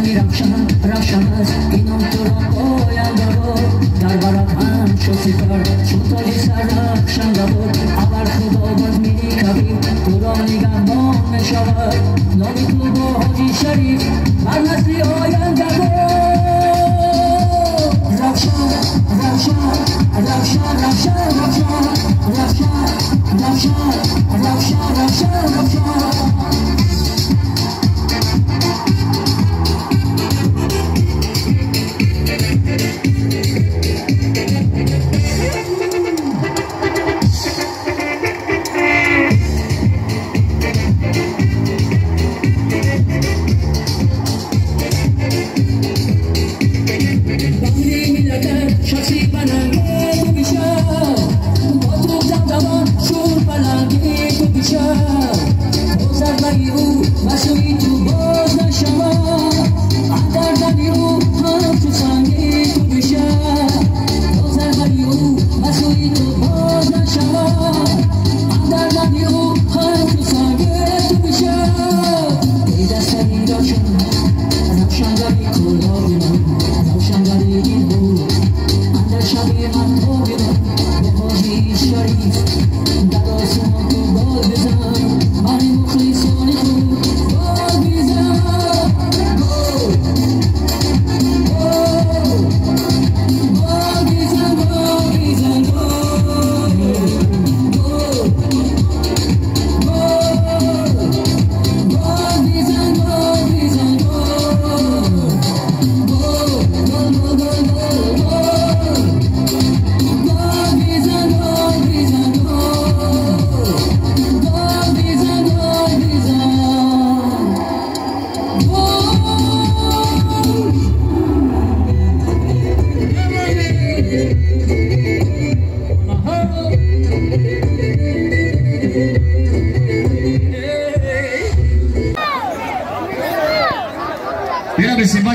زمین رفشن رفشن است اینم تو را پاینده بود در برات هم شو سپر چون تاجی سر رفشنده بود اول خدا باز میدی کبیر تو را نگهبان میشود نامی تو با حاجی شریف بر نسلی آینده بود رفشن رفشن رفشن رفشن رفشن رفشن رفشن رفشن رفشن رفشن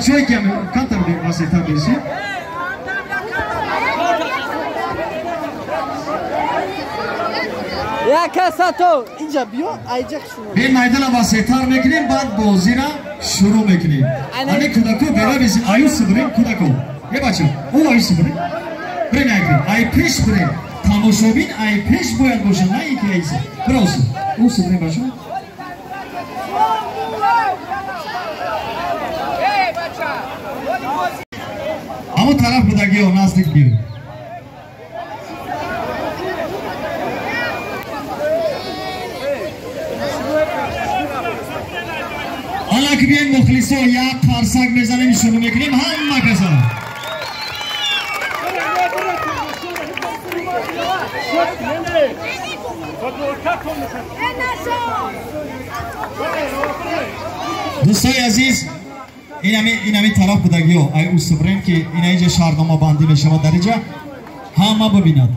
بچه‌ای که کانتر واسه تابیسی یا کساتو اینجا بیو ایجک شروع این میدان واسه تار میکنیم بعد بازی را شروع میکنیم آنی کودکو برای بیسی آیوس بریم کودکو یه بچه او آیوس بریم بریم نگریم آی پیش بریم تماشابین آی پیش باید باشه نه اینکه ایسی براوسو اوسو بریم بچه همون طرف بودگی و نزدیک بیریم حالا که بیاین مخلصا یک قرصک میزنیم شروع میکنیم همه کسا دوستای عزیز این همی طرف بودگی ها ای اوستبرین که این اینجا شهرنامه بندی میشه در اینجا همه ببیند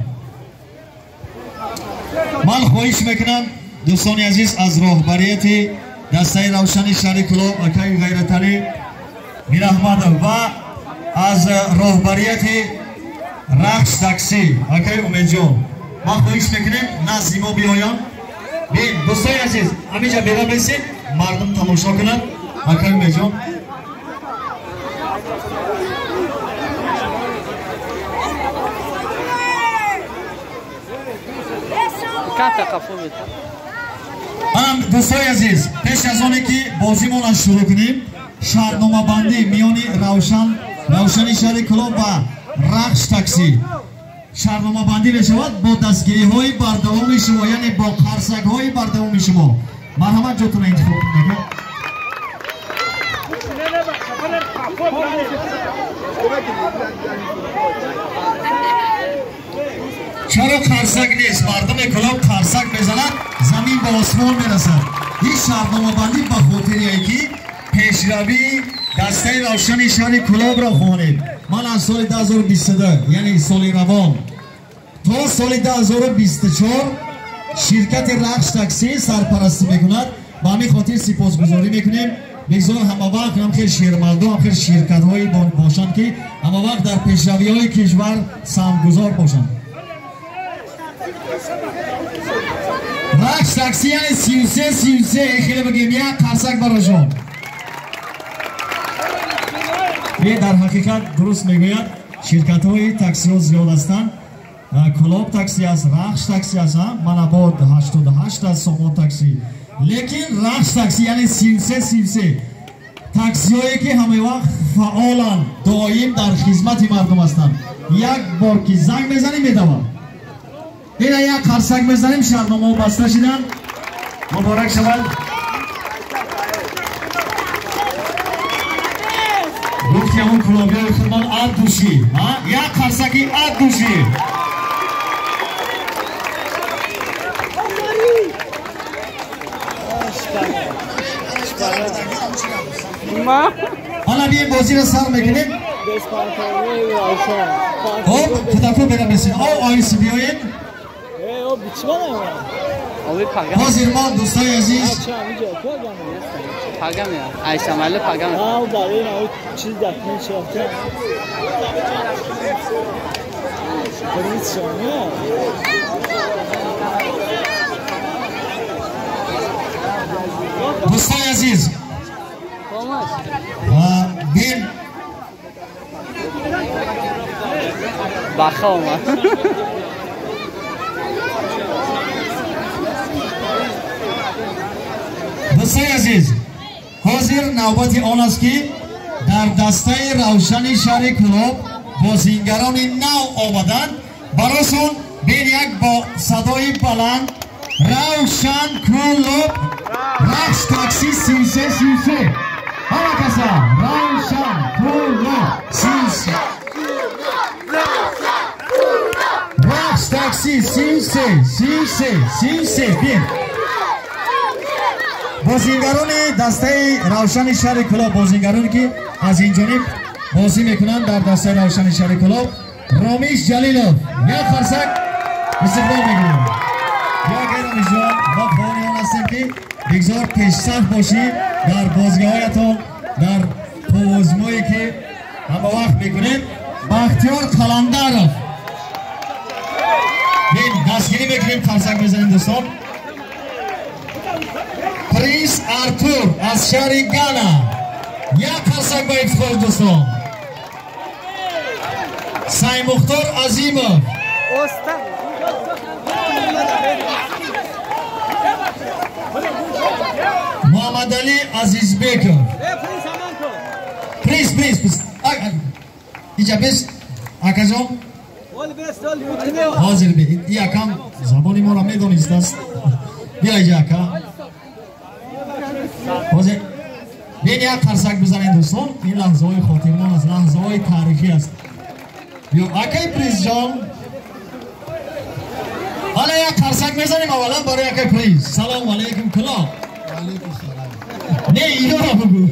من خواهش میکنم دوستان عزیز از راهبریت دسته روشن شهر کلاب اکای غیرت علی میر احمد و از راهبریت رقص تاکسی اکای امید جان من خواهش میکنیم نزدیما بیایان بین دوستان عزیز همینجا بیرا بیسید مردم تماشا کنند اکای امید جان دوستای عزیز پیش از آنی که بازیمون را شروع کنیم شهرنامه بندی میانی روشن شهر کلاب و رقص تاکسی شهرنامه بندی بشود با دستگیری های بردوام شما یعنی با قرصک های بردوام شما مرحمت جاتون انتخاب کنید چرا قرصک نیست مردم کلاب قرصک میزنند زمین به آسمان میرسد این شهرنامه بندی به خاطریه که پیشروی دسته روشن شهر کلاب را خوانید من از سال 2022 یعنی سال روان تا سال 2024 شرکت رقص تاکسی سرپرستی میکند با همین خاطر سپاسگزاری میکنیم بگذار همه وقت هم خیلی شهرمردم هم خیلی شرکت هایی باشند که همه وقت در پیشروی های کشور سهمگذار باشند رقص تاکسی یعنی 33 خیلی بگیم یک قرصک براشون این در حقیقت درست میگوید شرکت های تاکسی ها زیاد هستند. کلاب تاکسی است، رخش تاکسی است، مناباد 88 است، سامان تاکسی. لیکن رخش تاکسی یعنی سیلسه تاکسی هایی که همه وقت فعالن، دائم در خدمت مردم هستند. یک بار که زنگ میزنیم میدوند. این یک قرصک میزنیم شرطنامه بسته شدن. مبارک شود. گفتی همون کلابی های خودمان اد دوشی، یک قرصکی اد دوشی. حالا بیاییم بازی رو سر میکنیم. خب کتاکو بیرم بسید. آیسی بیاییم. حاضر ما دوستای عزیز پاگم یا ایشامل پاگم او دارین او چیز دفنی شده برید شما دوستای عزیز بین بخا اومد دوستای عزیز حاضر نوبت آن است که در دسته روشن شهر کلاب بازیگران نو آمدند. براشون بین یک با صدای بلند روشن کلاب رخش تاکسی سیلسه همه کسا روشن کلاب سیلسه رخش تاکسی سیلسه بین بازیگران دسته روشن شهر کلاب، بازیگرانی که از این جانب بازی میکنند در دسته روشن شهر کلاب، رامیش جلیلوف یک فرسک استقبال میکنیم. یا گرامی جان ما خواهان هستیم که بگذار پیشرفت باشید در بازی‌هایتان در پوزمایی که همه وقت میکنید. بختیار قلندرов بین دستگیری میکنیم، فرسک میزنیم دوستان. پرنس ارتور از شهر گانا یک فرسک با افتخار دوستان. سعی مختار عظیمov محمد علی عزیزبekov پرنس اینجا بست اکجان حاضر بید این اکم زبانی ما را میدونیست است. بیا اینجا اکا حاضر بین یک فرسک بزنید دوستان. این لحظه های خاطرمان است، لحظه های تاریخی است. بیا اکای پریز جان حالا یک فرسک میزنیم اولا برای اکای پریز. سلام علیکم کلا. علیکم سلام. نه اینو را بگو.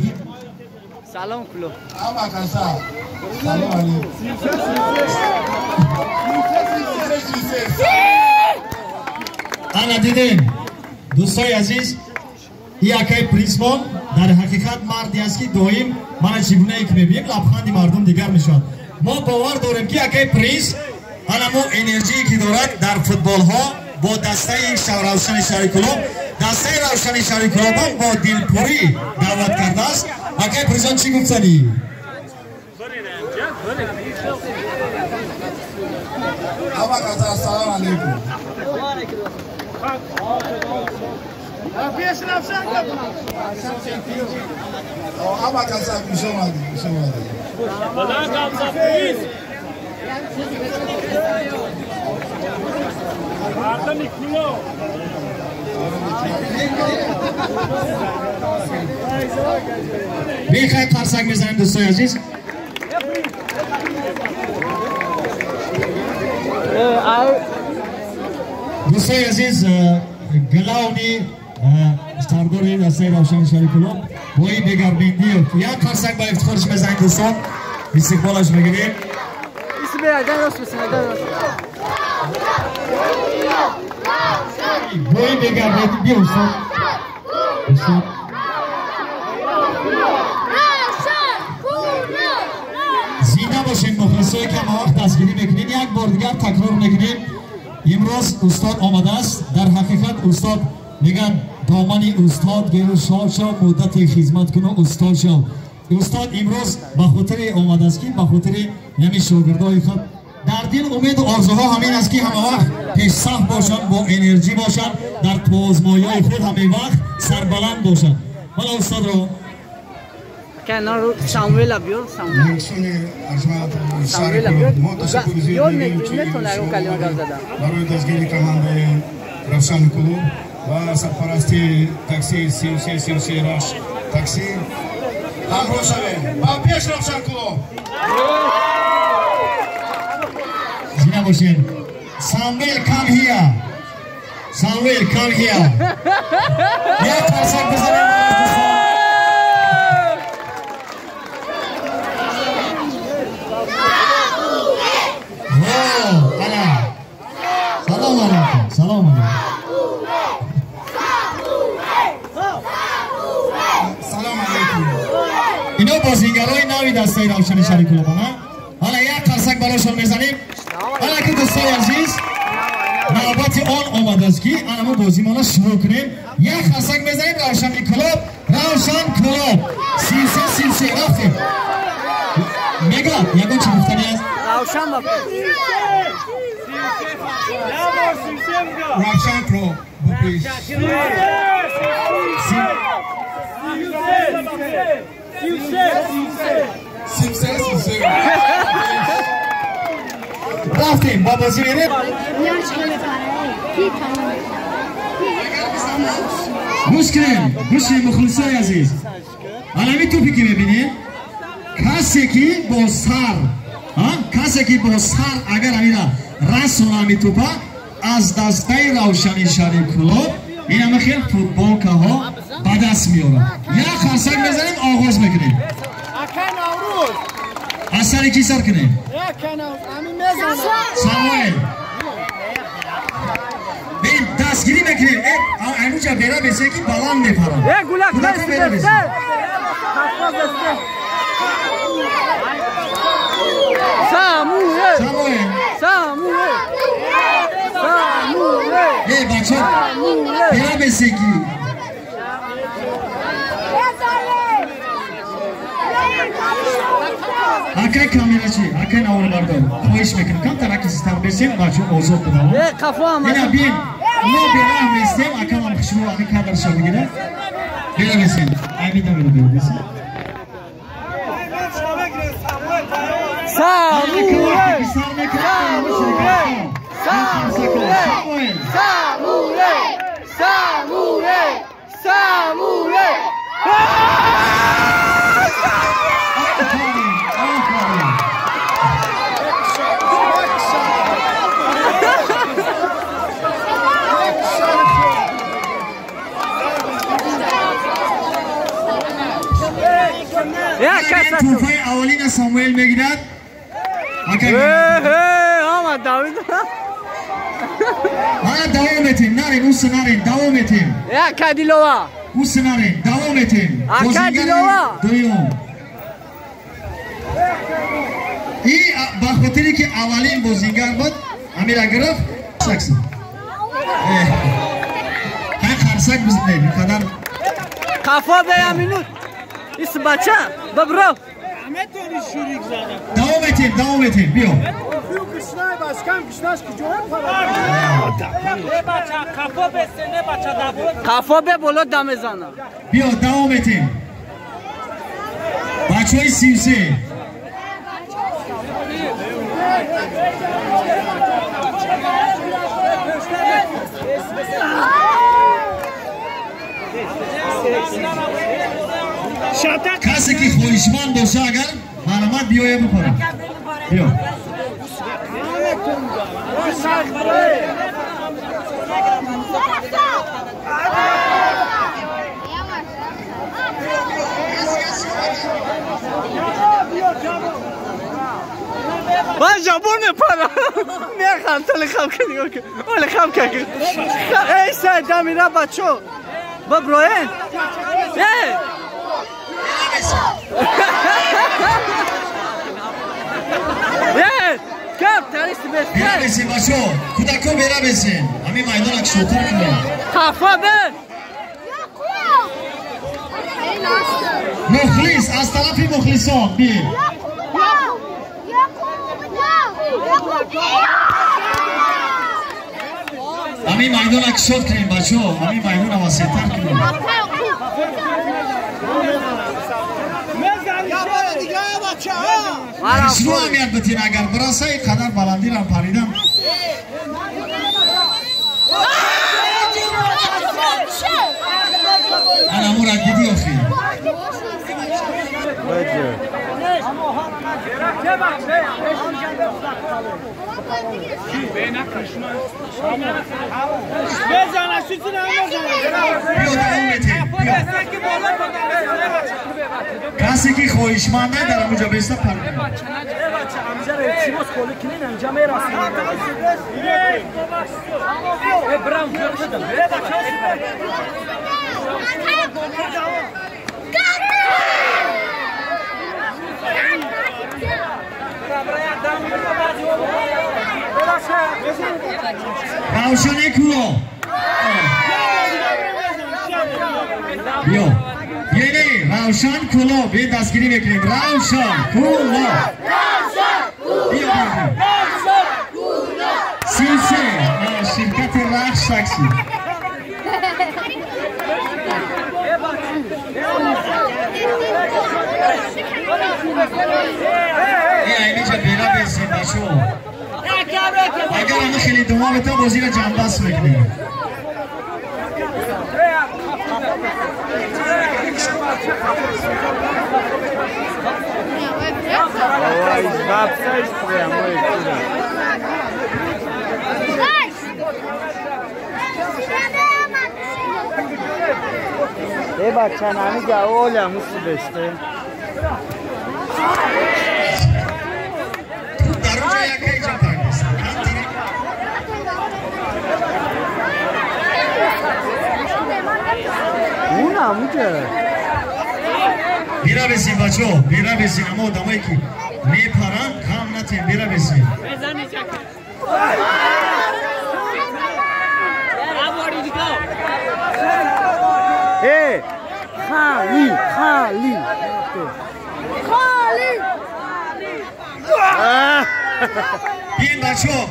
سلام کلا. اما کسا سلام علیکم. انا دیدین دوستای عزیز این اکای پریزمان در حقیقت مردی است که دائم من چگونه ای که میبینیم لبخندی مردم دیگر میشود. ما باور داریم که اکای پریز همون انرژی که دارد در فوتبال ها با دسته روشن شهر کلاب، دسته روشن شهر کلاب هم با دلپوری دعوت کرده است. اکای پریزان چی گفتنی؟ اما کسا سلام علیکم. اما کسا خوش آمدید. بیخواهید فرسک میزنیم دوستای عزیز. دوستای عزیز گلاونی سرداری دسته روشن شهر کلاب با این دیگر بیندی یک فرسک با افتخارش میزنید دوستان. استقبالش میگیریم. با این دیگر بیندی بیا استاد. زیده باشین مخلصایی که ما وقت دستگیری میکنیم. یک بار دیگر تکرار میکنیم. امروز استاد آمده است. در حقیقت استاد میگن دامن استاد گیرو شاد شو مدت خدمت کنه استاد شو. استاد امروز به خاطر آمده است که به خاطر یعنی شاگردای خود در دل امید و آرزوها همین است که همه وقت پیش‌صف باشند، با انرژی باشند، در توزمایه‌های خود همه وقت سربلند باشند. حالا استاد رو کنار رو ساموئل بیار. ساموئل بیار. یاد نمیتونه رو کلمه گفت دادن. برای دستگیری کمانده روشن کلوب و سرپرستی تاکسی 33 راش تاکسی همراه شوید با پیش روشن کلوب. زینه باشین. ساموئل come here. ساموئل come here. یک قرصک بزنیم. سلام علیکم. سلام علیکم. سلام علیکم. اینا بازیگرای نوی دسته روشن شهری کلوب ها. حالا یک قرصک براشون میزنیم. حالا که دوستان عزیز نوبت آن آمده است که ما بازی ما شروع کنیم. یک قرصک میزنیم روشن کلوب. روشن کلوب 33 رفتیم. میگا یکون چی گفتنی است؟ روشن باید. روشن کلوب بپیش. رفتیم با بازی میریم. گوش کنیم مخلصای عزیز. علمی توپی که میبینید کسی که با سر اگر امیره رسولامی توپا از دسته روشن شهری کلوب این همه خیلی فوتبال که ها به دست میاره. یک خرسک میزنیم آغاز میکنیم. از سر کی سر کنیم؟ ساموئل بین دستگیری میکنیم. اینجا بیره بسه که بلان میپرم. گلک بیره بسه. ساموئل ای بچه بیره بسه کی اکای کامیرا چی؟ اکای نوار بردم پایش میکنم. کم ترکی سیستم بسیم بچه آزاد بدم. اینا بین ما بیره هم بسیم اکای من خشمو امی کادر شو بگیره بیره بسیم. ایمیده بیره بسیم. توفه اولین ساموئل میگیرد. آمد داوید. دوام میتیم. نرین اوست نرین دوام میتیم. اکا دیلووا اوست نرین دوام میتیم. اکا دیلووا دویوم این بخاطری که اولین بازیگر بود امیر گرفت شخصی های خرسک بزنید قدر کافا به امینوت ایس بچه ببرو دوام میتیم بیو کافا به بالا دم زنه بیا دوام میتیم بچه های 33 کسی که خواهشمند باشه اگر معلومات بیایه بکنه بیا من جابون میپرم میخوام تو لخم کنی او لخم کنی ای سید دمیره بچو ببروین کم تریست بیره بسین بچو کودکو بیره بسین همین میدان اکشوتر کنیم خفا به مخلص از طرف مخلصان بی همین میدون اکشوت کنیم بچه ها همین میدون واسطر کنیم شروع همیت بتین اگر براسه ای قدر بلندی را پریدم انا مورا گیدی آخی کسی که خواهشمنده در اونجا بیسته پرده روشن کلو بیا یعنی روشن کلو به دستگیری بکنیم روشن کلو بیا بکنیم سیسه شرکت رخش تاکسی اینجا بیرا بسیم بچو اگر همه خیلی دوما بتا بازی را جنبست بکنیم ای بچه نمی گه اوله موسی بسته اون همونجه بیرا بسیم بچه ها بیرا بسیم اما آدمایی که میپرن کم نتیم بیرا بسیم ای خالی خالی خالی بیاین بچه ها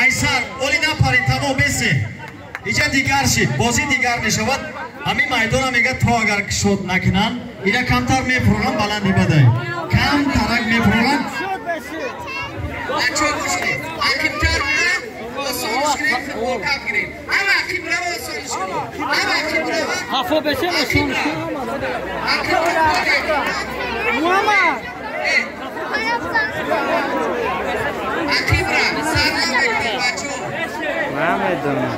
ایسر اولی نپرین تمام بسیم اینجا دیگر شید بازی دیگر میشود همین میدان هم میگه تا اگر شد نکنن اینجا کمتر میپرن بلندی بده کم ترک میپرن بچه ها گوش کنید اکیمتر میرن آسانش کنید فوتبال کپ کنید همه اکیم رو آسانش کنید همه اکیم رو حفا بشه آسانش کنید اکیم رو سرم بکنید بچه ها من میدونم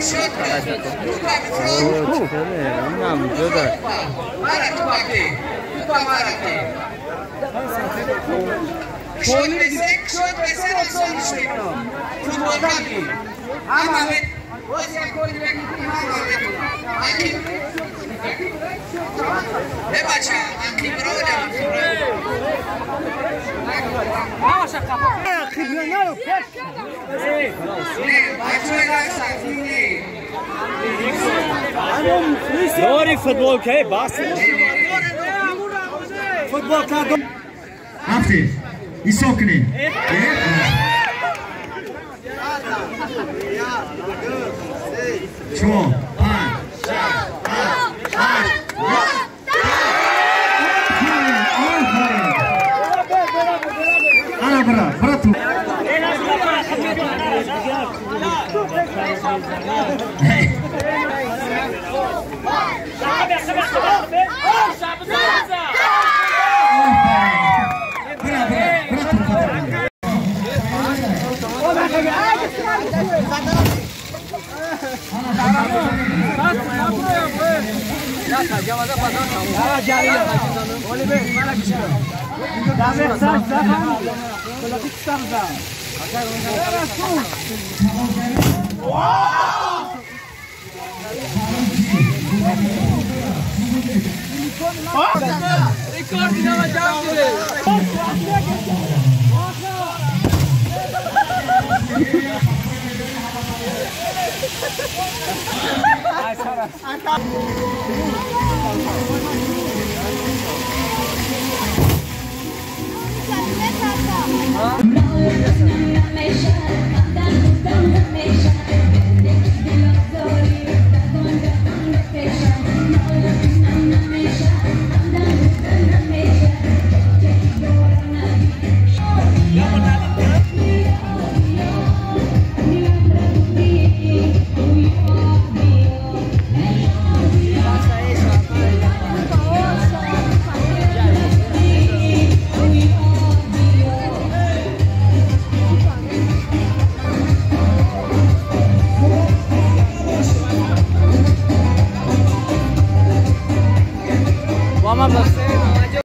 شد اونم جدا شد بسید آسانش کنید فوتبال کپی همه ای بچه اکیم رو داری فوتبال که باس فوتبال که هفته ایسا کنین چهار پنج برا تو Aka.